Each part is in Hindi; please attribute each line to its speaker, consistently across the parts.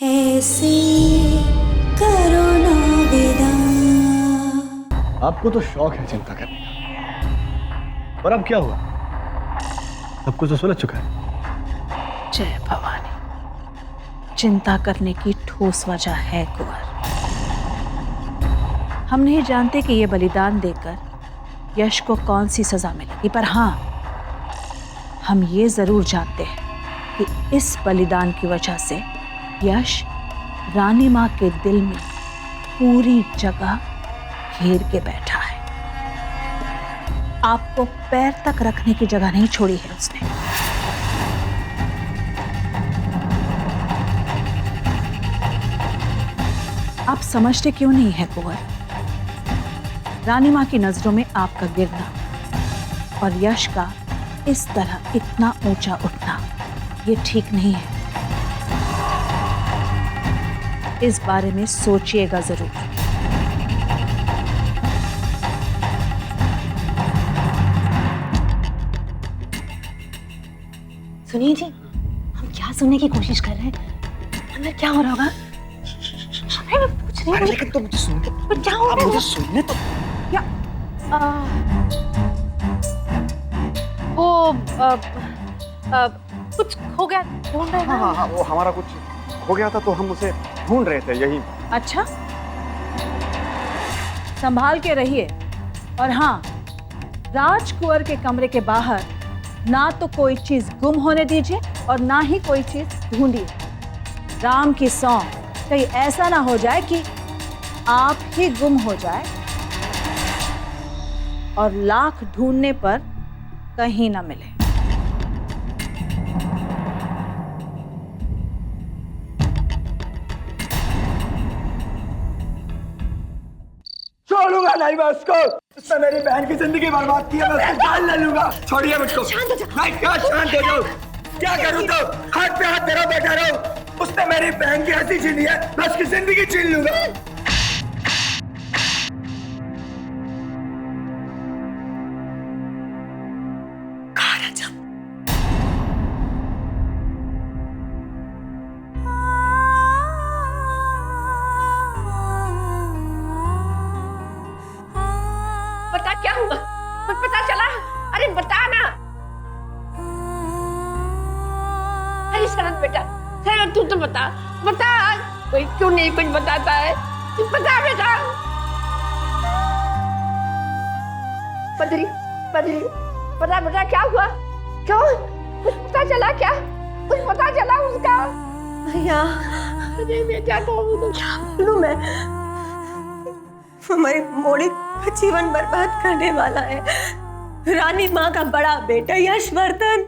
Speaker 1: ऐसे करो ना विदा।
Speaker 2: आपको तो शौक है चिंता करने का, पर अब क्या हुआ? सब कुछ तो सुलझ चुका है।
Speaker 3: जय भवानी, चिंता करने की ठोस वजह है कुंवर। हम नहीं जानते कि ये बलिदान देकर यश को कौन सी सजा मिलेगी, पर हाँ, हम ये जरूर जानते हैं कि इस बलिदान की वजह से यश रानी मां के दिल में पूरी जगह घेर के बैठा है। आपको पैर तक रखने की जगह नहीं छोड़ी है उसने। आप समझते क्यों नहीं है कुंवर? रानी मां की नजरों में आपका गिरना और यश का इस तरह इतना ऊंचा उठना ये ठीक नहीं है। इस बारे में सोचिएगा जरूर।
Speaker 4: सुनिए जी, हम क्या सुनने की कोशिश कर रहे हैं? अंदर क्या हो रहा होगा? अरे मैं पूछ रही हूँ।
Speaker 2: लेकिन तो मुझे सुनने
Speaker 4: पर क्या हो रहा है?
Speaker 2: मुझे सुनने तो।
Speaker 4: क्या? वो कुछ खो गया, ढूंढ रहे हैं।
Speaker 2: हाँ, वो हमारा कुछ हो गया था तो हम उसे ढूंढ रहे थे यही।
Speaker 3: अच्छा, संभाल के रहिए। और हाँ, राजकुंवर के कमरे के बाहर ना तो कोई चीज गुम होने दीजिए और ना ही कोई चीज ढूंढिए। राम की सौं, कहीं ऐसा ना हो जाए कि आप ही गुम हो जाए और लाख ढूंढने पर कहीं ना मिले।
Speaker 2: छोड़ूंगा नहीं मैं उसको। उसने मेरी बहन की जिंदगी बर्बाद की है, मैं उसको जान ले लूंगा। छोड़िए मुझको।
Speaker 4: शांत हो जाओ।
Speaker 2: मैं क्या शांत हो जाऊं? क्या करूं तो? हाथ पे हाथ धरा बैठा रहूं? उसने मेरी बहन की हंसी छीनी है, मैं उसकी जिंदगी छीन लूंगा।
Speaker 4: बता क्या हुआ? कुछ पता चला? अरे बता ना। अरे शरद बेटा, शरद तू तो बता, बता। कोई क्यों नहीं कुछ बताता है? तू बता बेटा। बदरी, बदरी, बता बेटा क्या हुआ? क्यों? कुछ पता चला क्या? कुछ पता चला उसका? भैया, अरे बेटा तो क्या बोलूं मैं? हमारी मोड़ी जीवन बर्बाद करने वाला है। रानी माँ का बड़ा बेटा यशवर्धन।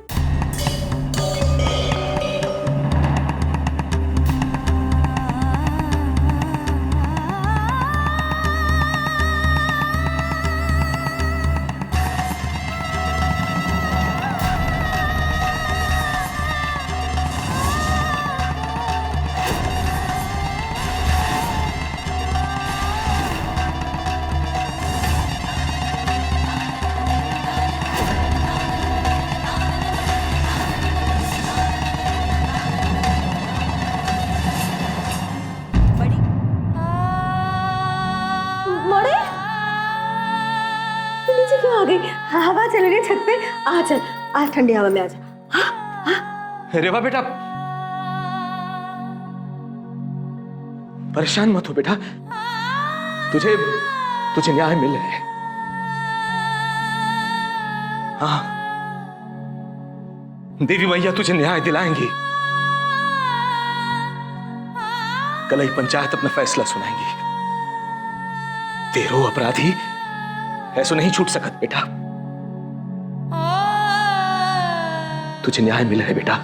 Speaker 4: आ गई, हवा चल रही है छत पे। आ चल, आज ठंडी हवा में आ जा।
Speaker 5: रेवा बेटा, परेशान मत हो बेटा, तुझे न्याय मिल रहा है। हाँ, देवी मैया तुझे न्याय दिलाएंगी। कल ही पंचायत अपना फैसला सुनाएंगी। तेरो अपराधी ऐसा नहीं छूट सकत बेटा। तुझे न्याय मिला है बेटा,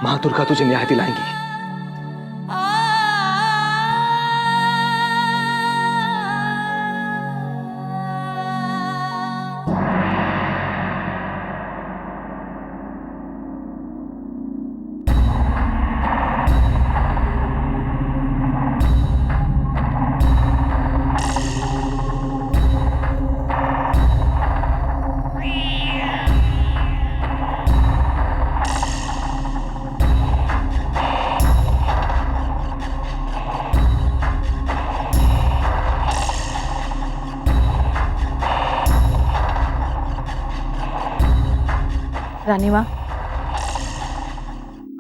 Speaker 5: मां दुर्गा तुझे न्याय दिलाएंगी।
Speaker 3: रानी माँ,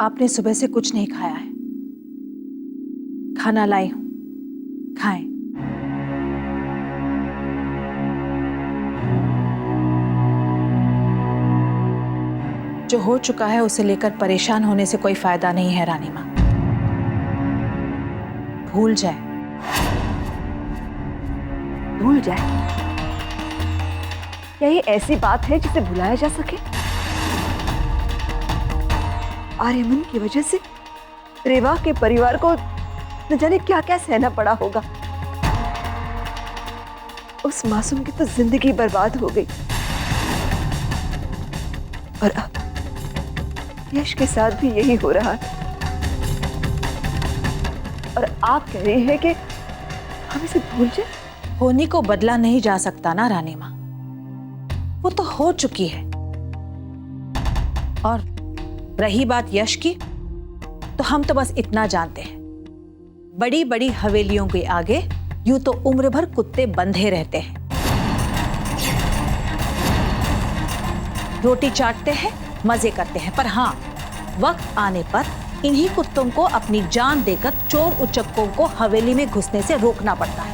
Speaker 3: आपने सुबह से कुछ नहीं खाया है। खाना लाई हूं, खाएं। जो हो चुका है उसे लेकर परेशान होने से कोई फायदा नहीं है रानी माँ। भूल जाए।
Speaker 4: भूल जाए? क्या ये ऐसी बात है जिसे भुलाया जा सके? आर्यमन की वजह से रेवा के परिवार को न जाने क्या क्या सहना पड़ा होगा। उस मासूम की तो जिंदगी बर्बाद हो गई और अब यश के साथ भी यही हो रहा है। और आप कह रही हैं कि हम इसे भूल जाए?
Speaker 3: होनी को बदला नहीं जा सकता ना रानी माँ, वो तो हो चुकी है। और रही बात यश की, तो हम तो बस इतना जानते हैं, बड़ी बड़ी हवेलियों के आगे यूं तो उम्र भर कुत्ते बंधे रहते हैं। रोटी चाटते हैं, मजे करते हैं, पर हाँ, वक्त आने पर इन्हीं कुत्तों को अपनी जान देकर चोर उचक्कों को हवेली में घुसने से रोकना पड़ता है।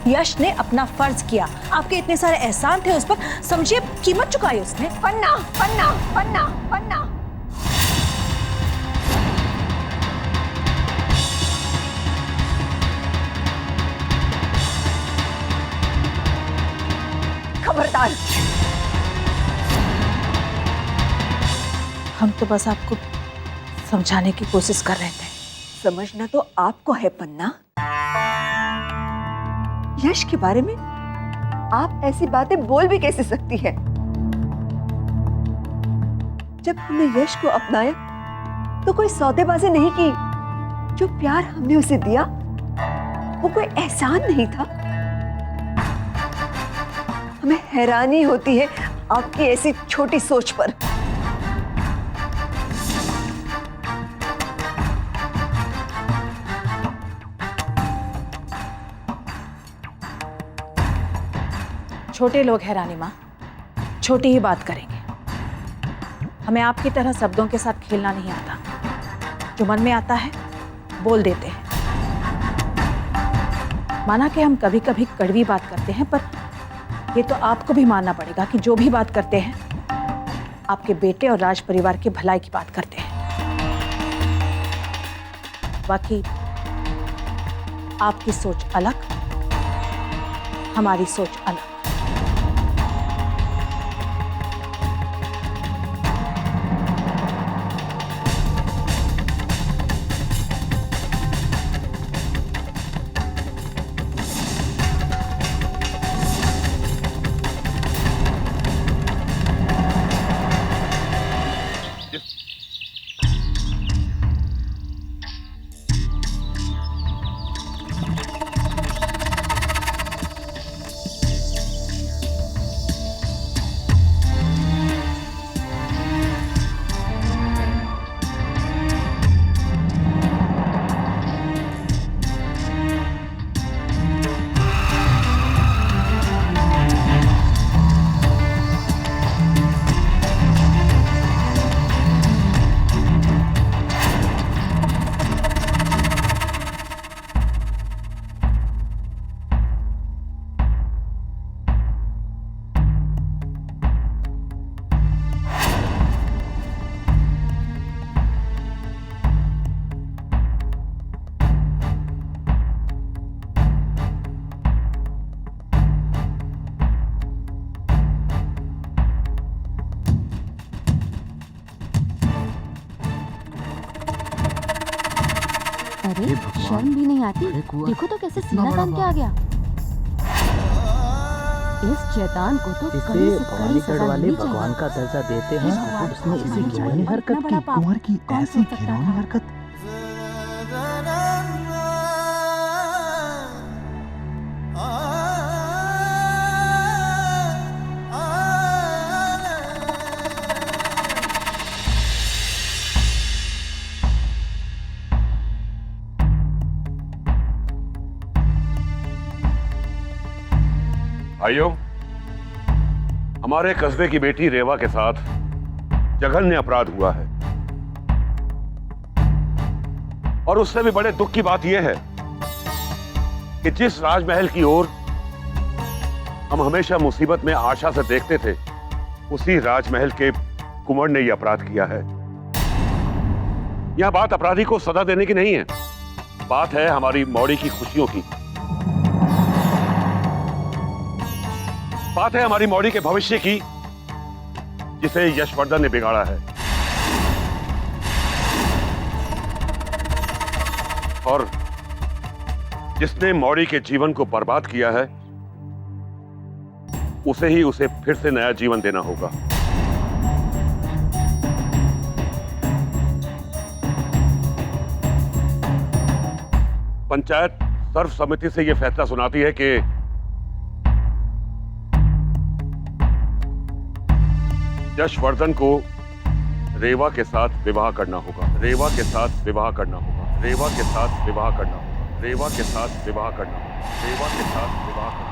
Speaker 3: यश ने अपना फर्ज किया, आपके इतने सारे एहसान थे उस पर, समझिए कीमत चुकाई उसने।
Speaker 4: पन्ना पन्ना पन्ना पन्ना। खबरदार!
Speaker 3: हम तो बस आपको समझाने की कोशिश कर रहे थे।
Speaker 4: समझना तो आपको है पन्ना। यश के बारे में आप ऐसी बातें बोल भी कैसे सकती है? जब हमने यश को अपनाया तो कोई सौदेबाजी नहीं की। जो प्यार हमने उसे दिया वो कोई एहसान नहीं था। हमें हैरानी होती है आपकी ऐसी छोटी सोच पर।
Speaker 3: छोटे लोग हैं रानी माँ, छोटी ही बात करेंगे। हमें आपकी तरह शब्दों के साथ खेलना नहीं आता। जो मन में आता है बोल देते हैं। माना कि हम कभी कभी कड़वी बात करते हैं, पर ये तो आपको भी मानना पड़ेगा कि जो भी बात करते हैं आपके बेटे और राज परिवार की भलाई की बात करते हैं। बाकी आपकी सोच अलग, हमारी सोच अलग।
Speaker 6: अरे शर्म भी नहीं आती। देखो तो कैसे सीना तान के आ गया। इस शैतान को तो कड़ी से कड़ी सजा मिलनी चाहिए।
Speaker 7: भगवान का दर्जा देते हैं और उसने इसी
Speaker 6: की
Speaker 7: घिनौनी हरकत की।
Speaker 6: कुंवर
Speaker 7: की ऐसी घिनौनी हरकत।
Speaker 8: भाइयों, हमारे कस्बे की बेटी रेवा के साथ जघन्य अपराध हुआ है, और उससे भी बड़े दुख की बात यह है कि जिस राजमहल की ओर हम हमेशा मुसीबत में आशा से देखते थे, उसी राजमहल के कुंवर ने यह अपराध किया है। यह बात अपराधी को सजा देने की नहीं है, बात है हमारी मौड़ी की खुशियों की, बात है हमारी मौड़ी के भविष्य की, जिसे यशवर्धन ने बिगाड़ा है। और जिसने मौड़ी के जीवन को बर्बाद किया है, उसे फिर से नया जीवन देना होगा। पंचायत सर्वसम्मति से यह फैसला सुनाती है कि यशवर्धन को रेवा के साथ विवाह करना होगा, रेवा के साथ विवाह करना होगा, रेवा के साथ विवाह करना होगा, रेवा के साथ विवाह करना होगा, रेवा के साथ विवाह करना होगा।